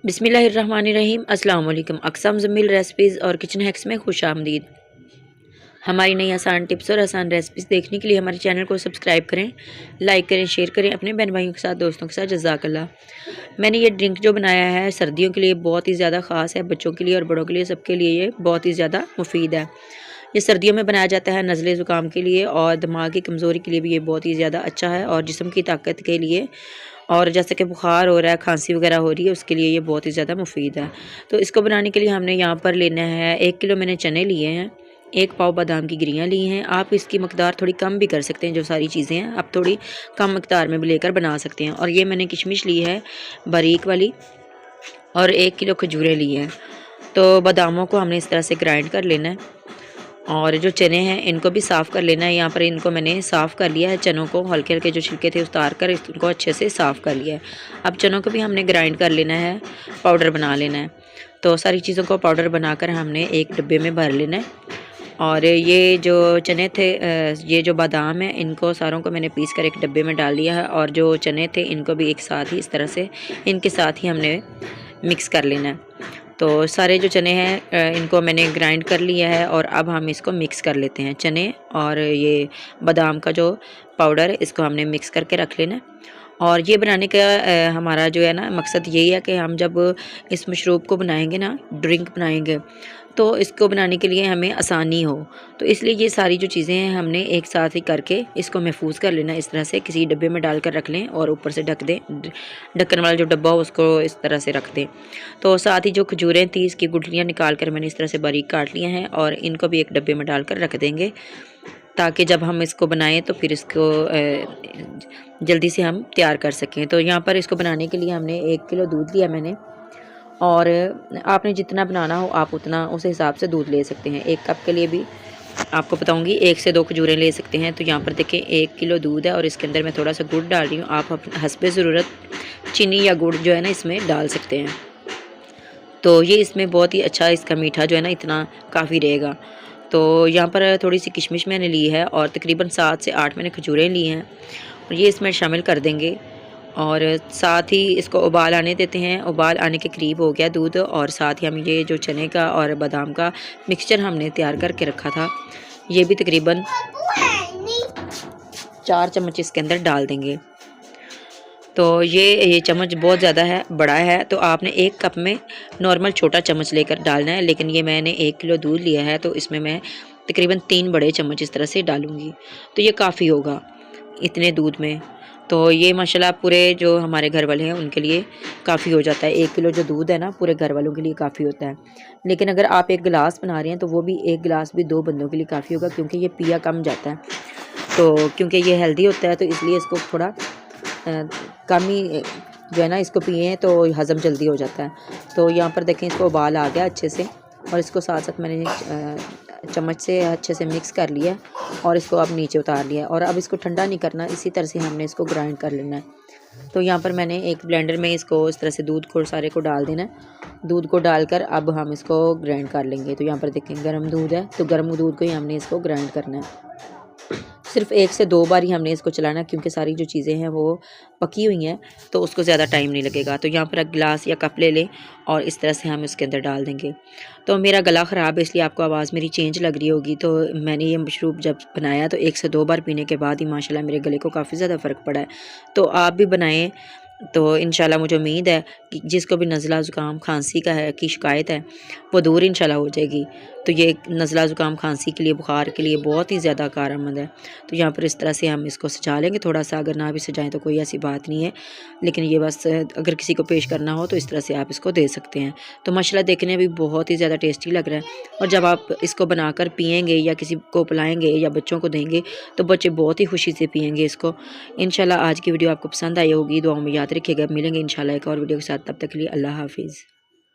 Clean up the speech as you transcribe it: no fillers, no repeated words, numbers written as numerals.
बिस्मिल्लाहिर्रहमानिर्रहीम। अस्सलाम वालेकुम। अक़सम ज़मील रेसिपीज़ और किचन हैक्स में खुश आमदीद। हमारी नई आसान टिप्स और आसान रेसिपीज़ देखने के लिए हमारे चैनल को सब्सक्राइब करें, लाइक करें, शेयर करें अपने बहन भाइयों के साथ, दोस्तों के साथ। जज़ाकल्लाह। मैंने ये ड्रिंक जो बनाया है सर्दियों के लिए बहुत ही ज़्यादा ख़ास है, बच्चों के लिए और बड़ों के लिए, सबके लिए ये बहुत ही ज़्यादा मुफीद है। ये सर्दियों में बनाया जाता है नज़ले ज़ुकाम के लिए और दिमाग की कमज़ोरी के लिए भी ये बहुत ही ज़्यादा अच्छा है, और जिस्म की ताकत के लिए, और जैसे कि बुखार हो रहा है, खांसी वगैरह हो रही है, उसके लिए ये बहुत ही ज़्यादा मुफीद है। तो इसको बनाने के लिए हमने यहाँ पर लेना है 1 किलो मैंने चने लिए हैं, 1 पाव बादाम की गिरियाँ ली हैं। आप इसकी मकदार थोड़ी कम भी कर सकते हैं, जो सारी चीज़ें हैं आप थोड़ी कम मकदार में भी लेकर बना सकते हैं। और ये मैंने किशमिश ली है बारीक वाली, और 1 किलो खजूरें ली हैं। तो बादामों को हमने इस तरह से ग्राइंड कर लेना है, और जो चने हैं इनको भी साफ़ कर लेना है। यहाँ पर इनको मैंने साफ़ कर लिया है, चनों को हल्के हल्के जो छिलके थे उतार कर इनको अच्छे से साफ़ कर लिया है। अब चनों को भी हमने ग्राइंड कर लेना है, पाउडर बना लेना है। तो सारी चीज़ों को पाउडर बनाकर हमने एक डब्बे में भर लेना है। और ये जो चने थे, ये जो बादाम है, इनको सारों को मैंने पीस कर एक डब्बे में डाल दिया है, और जो चने थे इनको भी एक साथ ही इस तरह से इनके साथ ही हमने मिक्स कर लेना है। तो सारे जो चने हैं इनको मैंने ग्राइंड कर लिया है, और अब हम इसको मिक्स कर लेते हैं। चने और ये बादाम का जो पाउडर है इसको हमने मिक्स करके रख लेना है। और ये बनाने का हमारा जो है ना मकसद यही है कि हम जब इस मशरूब को बनाएंगे ना, ड्रिंक बनाएंगे, तो इसको बनाने के लिए हमें आसानी हो। तो इसलिए ये सारी जो चीज़ें हैं हमने एक साथ ही करके इसको महफूज कर लेना। इस तरह से किसी डब्बे में डालकर रख लें, और ऊपर से ढक दें, ढक्कन वाला जो डब्बा हो उसको इस तरह से रख दें। तो साथ ही जो खजूरें थी इसकी गुठलियाँ निकाल कर मैंने इस तरह से बारीक काट लिया हैं, और इनको भी एक डब्बे में डालकर रख देंगे, ताकि जब हम इसको बनाएं तो फिर इसको जल्दी से हम तैयार कर सकें। तो यहाँ पर इसको बनाने के लिए हमने 1 किलो दूध लिया मैंने, और आपने जितना बनाना हो आप उतना उस हिसाब से दूध ले सकते हैं। 1 कप के लिए भी आपको बताऊंगी 1 से 2 खजूरें ले सकते हैं। तो यहाँ पर देखें 1 किलो दूध है, और इसके अंदर मैं थोड़ा सा गुड़ डाल रही हूँ। आप अपने हस्बे ज़रूरत चीनी या गुड़ जो है ना इसमें डाल सकते हैं। तो ये इसमें बहुत ही अच्छा इसका मीठा जो है ना इतना काफ़ी रहेगा। तो यहाँ पर थोड़ी सी किशमिश मैंने ली है, और तकरीबन 7 से 8 मैंने खजूरें ली हैं, और ये इसमें शामिल कर देंगे। और साथ ही इसको उबाल आने देते हैं। उबाल आने के करीब हो गया दूध, और साथ ही हम ये जो चने का और बादाम का मिक्सचर हमने तैयार करके रखा था, ये भी तकरीबन 4 चम्मच इसके अंदर डाल देंगे। तो ये चम्मच बहुत ज़्यादा है, बड़ा है, तो आपने 1 कप में नॉर्मल छोटा चम्मच लेकर डालना है। लेकिन ये मैंने 1 किलो दूध लिया है, तो इसमें मैं तकरीबन 3 बड़े चम्मच इस तरह से डालूँगी। तो ये काफ़ी होगा इतने दूध में। तो ये माशाल्लाह पूरे जो हमारे घर वाले हैं उनके लिए काफ़ी हो जाता है। 1 किलो जो दूध है ना पूरे घर वालों के लिए काफ़ी होता है। लेकिन अगर आप 1 गिलास बना रहे हैं तो वो भी 1 गिलास भी 2 बंदों के लिए काफ़ी होगा, क्योंकि ये पिया कम जाता है। तो क्योंकि ये हेल्दी होता है, तो इसलिए इसको थोड़ा कम ही जो है ना इसको पिए तो हज़म जल्दी हो जाता है। तो यहाँ पर देखें इसको उबाल आ गया अच्छे से, और इसको साथ साथ मैंने चम्मच से अच्छे से मिक्स कर लिया, और इसको अब नीचे उतार लिया। और अब इसको ठंडा नहीं करना, इसी तरह से हमने इसको ग्राइंड कर लेना है। तो यहाँ पर मैंने एक ब्लेंडर में इसको इस तरह से दूध को सारे को डाल देना है। दूध को डालकर अब हम इसको ग्राइंड कर लेंगे। तो यहाँ पर देखें गर्म दूध है, तो गर्म दूध को ही हमने इसको ग्राइंड करना है। सिर्फ 1 से 2 बार ही हमने इसको चलाना, क्योंकि सारी जो चीज़ें हैं वो पकी हुई हैं, तो उसको ज़्यादा टाइम नहीं लगेगा। तो यहाँ पर एक गिलास या कप ले लें, और इस तरह से हम इसके अंदर डाल देंगे। तो मेरा गला ख़राब है इसलिए आपको आवाज़ मेरी चेंज लग रही होगी। तो मैंने ये मशरूब जब बनाया तो 1 से 2 बार पीने के बाद ही माशाल्लाह मेरे गले को काफ़ी ज़्यादा फ़र्क पड़ा है। तो आप भी बनाएँ, तो इंशाल्लाह मुझे उम्मीद है कि जिसको भी नज़ला ज़ुकाम खांसी का है की शिकायत है वो दूर इंशाल्लाह हो जाएगी। तो ये नज़ला ज़ुकाम खांसी के लिए, बुखार के लिए बहुत ही ज़्यादा कारआमद है। तो यहाँ पर इस तरह से हम इसको सजा लेंगे थोड़ा सा, अगर ना भी सजाएं तो कोई ऐसी बात नहीं है, लेकिन ये बस अगर किसी को पेश करना हो तो इस तरह से आप इसको दे सकते हैं। तो माशाल्लाह देखने में भी बहुत ही ज़्यादा टेस्टी लग रहा है, और जब आप इसको बनाकर पिएंगे या किसी को पिलाएंगे या बच्चों को देंगे तो बच्चे बहुत ही खुशी से पिएंगे इसको। इंशाल्लाह आज की वीडियो आपको पसंद आई होगी, दुआओं में याद रखिएगा। मिलेंगे इंशाल्लाह एक और वीडियो के साथ, तब तक के लिए अल्लाह हाफिज़।